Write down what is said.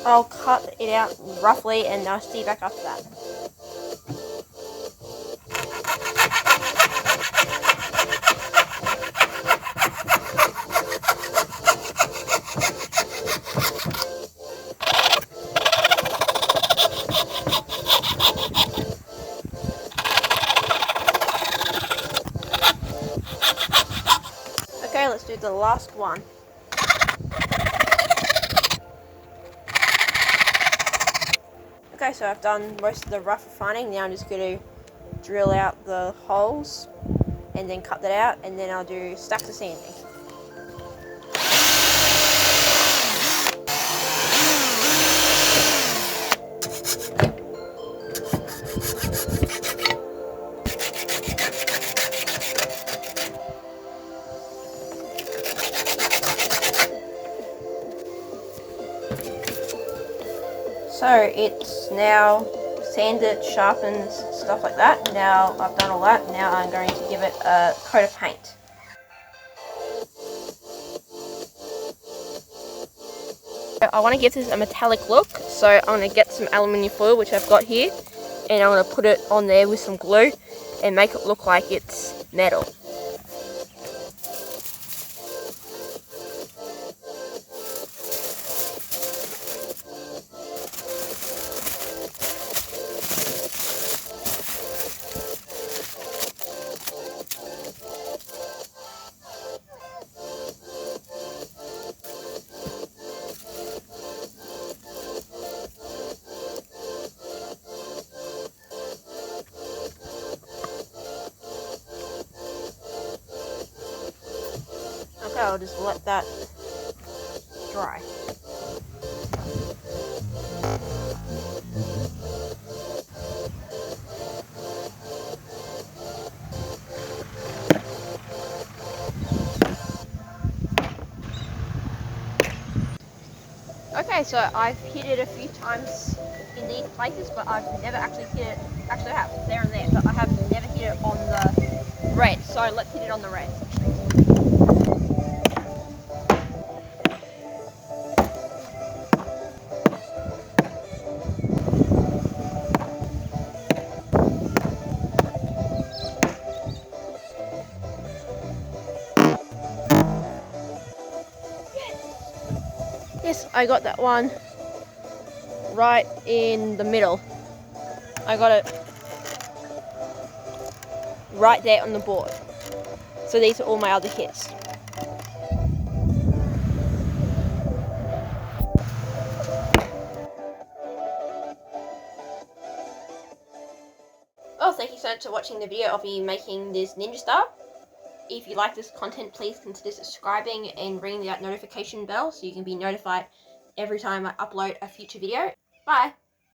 I'll cut it out roughly and I'll see you back after that. Okay, let's do the last one. Okay, so I've done most of the rough refining. Now I'm just going to drill out the holes and then cut that out, and then I'll do stacks of sanding. So it's now sanded, sharpened, stuff like that. Now I've done all that. Now I'm going to give it a coat of paint. I want to give this a metallic look, so I'm going to get some aluminium foil, which I've got here, and I'm going to put it on there with some glue and make it look like it's metal. Okay, I'll just let that dry. Okay, so I've hit it a few times in these places, but I've never actually hit it, actually I have, there and there, but I have never hit it on the red, so let's hit it on the red. Yes, I got that one right in the middle. I got it right there on the board. So these are all my other hits. Well, thank you so much for watching the video of me making this Ninja Star. If you like this content, please consider subscribing and ringing that notification bell so you can be notified every time I upload a future video. Bye!